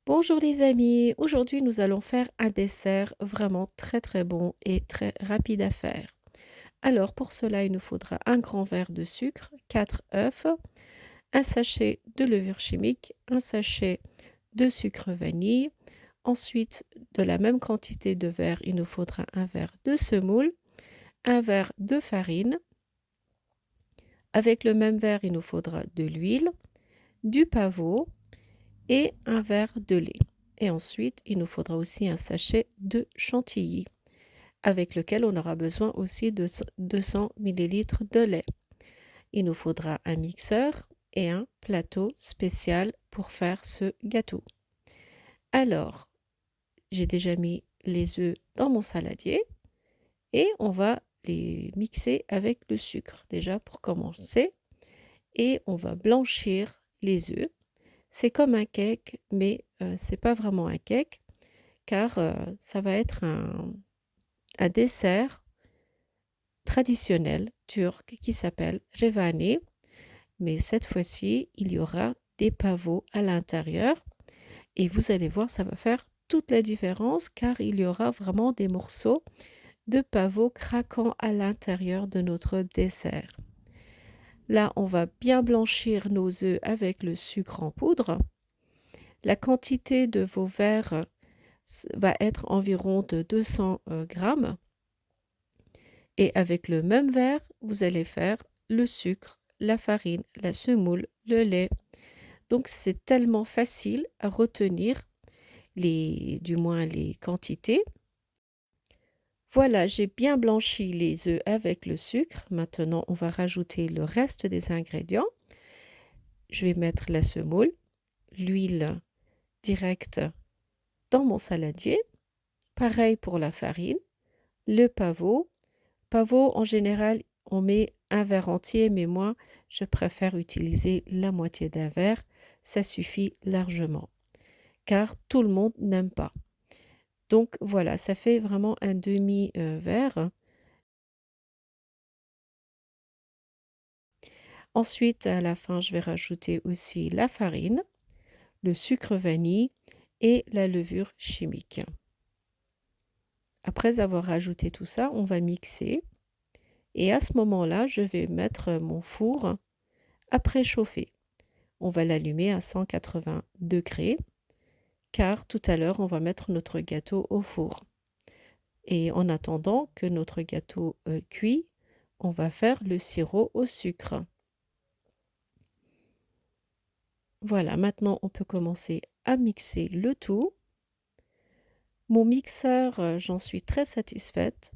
Bonjour les amis, aujourd'hui nous allons faire un dessert vraiment très très bon et très rapide à faire. Alors pour cela il nous faudra un grand verre de sucre, 4 œufs, un sachet de levure chimique, un sachet de sucre vanille. Ensuite de la même quantité de verre il nous faudra un verre de semoule, un verre de farine. Avec le même verre il nous faudra de l'huile, du pavot et un verre de lait. Et ensuite, il nous faudra aussi un sachet de chantilly, avec lequel on aura besoin aussi de 200 millilitres de lait. Il nous faudra un mixeur et un plateau spécial pour faire ce gâteau. Alors, j'ai déjà mis les œufs dans mon saladier et on va les mixer avec le sucre déjà pour commencer. Et on va blanchir les œufs. C'est comme un cake, mais c'est pas vraiment un cake, car ça va être un dessert traditionnel turc qui s'appelle revani, mais cette fois-ci, il y aura des pavots à l'intérieur et vous allez voir, ça va faire toute la différence car il y aura vraiment des morceaux de pavots craquants à l'intérieur de notre dessert. Là, on va bien blanchir nos œufs avec le sucre en poudre. La quantité de vos verres va être environ de 200 grammes. Et avec le même verre, vous allez faire le sucre, la farine, la semoule, le lait. Donc c'est tellement facile à retenir du moins les quantités. Voilà, j'ai bien blanchi les œufs avec le sucre. Maintenant, on va rajouter le reste des ingrédients. Je vais mettre la semoule, l'huile directe dans mon saladier. Pareil pour la farine, le pavot. Pavot, en général, on met un verre entier, mais moi, je préfère utiliser la moitié d'un verre. Ça suffit largement, car tout le monde n'aime pas. Donc voilà, ça fait vraiment un demi-verre. Ensuite, à la fin, je vais rajouter aussi la farine, le sucre vanille et la levure chimique. Après avoir rajouté tout ça, on va mixer. Et à ce moment-là, je vais mettre mon four à préchauffer. On va l'allumer à 180 degrés, car tout à l'heure, on va mettre notre gâteau au four. Et en attendant que notre gâteau cuit, on va faire le sirop au sucre. Voilà, maintenant on peut commencer à mixer le tout. Mon mixeur, j'en suis très satisfaite.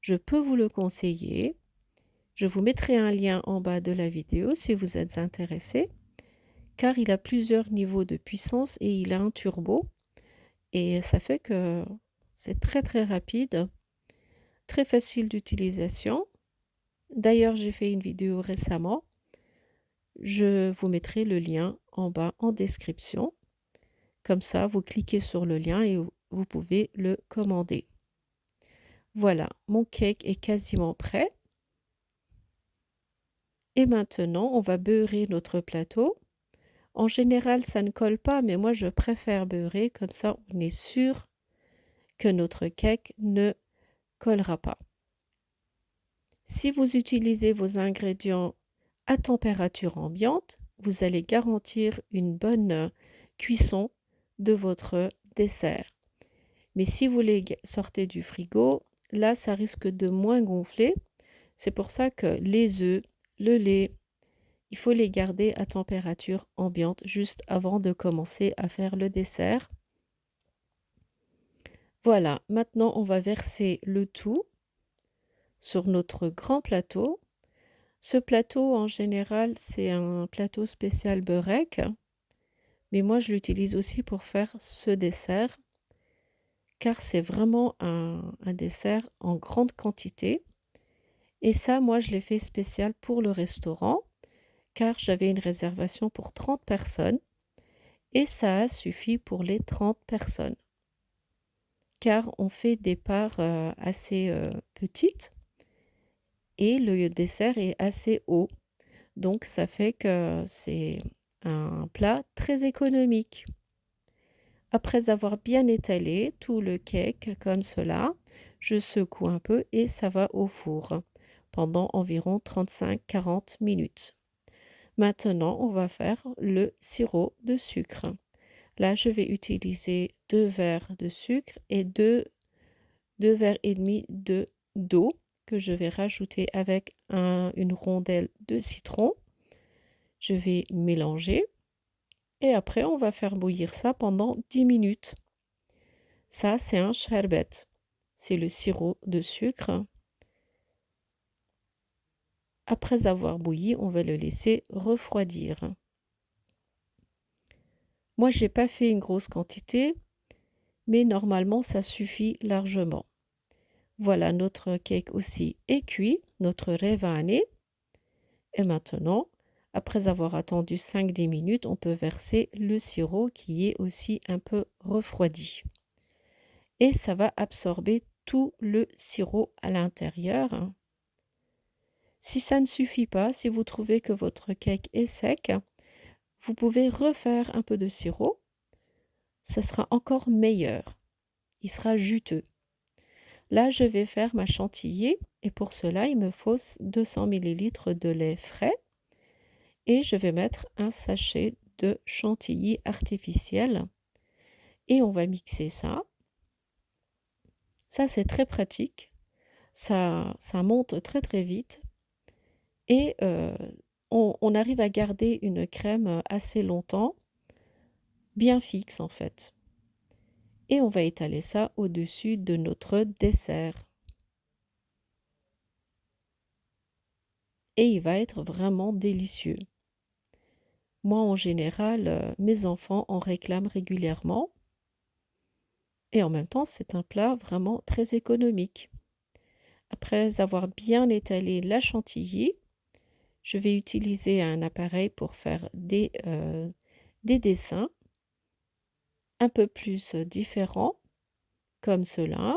Je peux vous le conseiller. Je vous mettrai un lien en bas de la vidéo si vous êtes intéressé, car il a plusieurs niveaux de puissance et il a un turbo. Et ça fait que c'est très très rapide, très facile d'utilisation. D'ailleurs, j'ai fait une vidéo récemment. Je vous mettrai le lien en bas en description. Comme ça, vous cliquez sur le lien et vous pouvez le commander. Voilà, mon cake est quasiment prêt. Et maintenant, on va beurrer notre plateau. En général, ça ne colle pas, mais moi, je préfère beurrer. Comme ça, on est sûr que notre cake ne collera pas. Si vous utilisez vos ingrédients à température ambiante, vous allez garantir une bonne cuisson de votre dessert. Mais si vous les sortez du frigo, là, ça risque de moins gonfler. C'est pour ça que les œufs, le lait, il faut les garder à température ambiante juste avant de commencer à faire le dessert. Voilà, maintenant on va verser le tout sur notre grand plateau. Ce plateau, en général, c'est un plateau spécial beurek, mais moi je l'utilise aussi pour faire ce dessert, car c'est vraiment un dessert en grande quantité. Et ça, moi, je l'ai fait spécial pour le restaurant, car j'avais une réservation pour 30 personnes, et ça a suffi pour les 30 personnes. Car on fait des parts assez petites, et le dessert est assez haut. Donc ça fait que c'est un plat très économique. Après avoir bien étalé tout le cake comme cela, je secoue un peu et ça va au four pendant environ 35-40 minutes. Maintenant, on va faire le sirop de sucre. Là, je vais utiliser 2 verres de sucre et 2 verres et demi d'eau que je vais rajouter avec une rondelle de citron. Je vais mélanger et après on va faire bouillir ça pendant 10 minutes. Ça, c'est un sherbet. C'est le sirop de sucre. Après avoir bouilli, on va le laisser refroidir. Moi, j'ai pas fait une grosse quantité, mais normalement, ça suffit largement. Voilà, notre cake aussi est cuit, notre revane. Et maintenant, après avoir attendu 5-10 minutes, on peut verser le sirop qui est aussi un peu refroidi. Et ça va absorber tout le sirop à l'intérieur. Si ça ne suffit pas, si vous trouvez que votre cake est sec, vous pouvez refaire un peu de sirop. Ça sera encore meilleur. Il sera juteux. Là, je vais faire ma chantilly et pour cela, il me faut 200 ml de lait frais et je vais mettre un sachet de chantilly artificiel et on va mixer ça. Ça, c'est très pratique. Ça monte très très vite et on arrive à garder une crème assez longtemps, bien fixe en fait. Et on va étaler ça au-dessus de notre dessert. Et il va être vraiment délicieux. Moi, en général, mes enfants en réclament régulièrement. Et en même temps, c'est un plat vraiment très économique. Après avoir bien étalé la chantilly, je vais utiliser un appareil pour faire des dessins un peu plus différents, comme cela.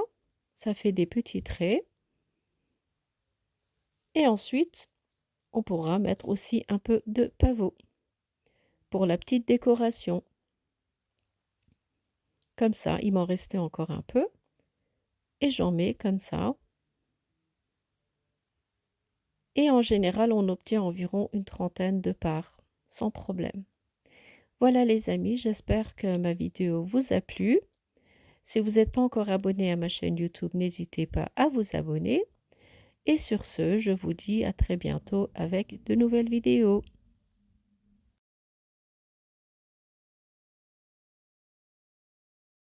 Ça fait des petits traits. Et ensuite, on pourra mettre aussi un peu de pavot pour la petite décoration. Comme ça, il m'en restait encore un peu. Et j'en mets comme ça. Et en général, on obtient environ une trentaine de parts, sans problème. Voilà les amis, j'espère que ma vidéo vous a plu. Si vous n'êtes pas encore abonné à ma chaîne YouTube, n'hésitez pas à vous abonner. Et sur ce, je vous dis à très bientôt avec de nouvelles vidéos.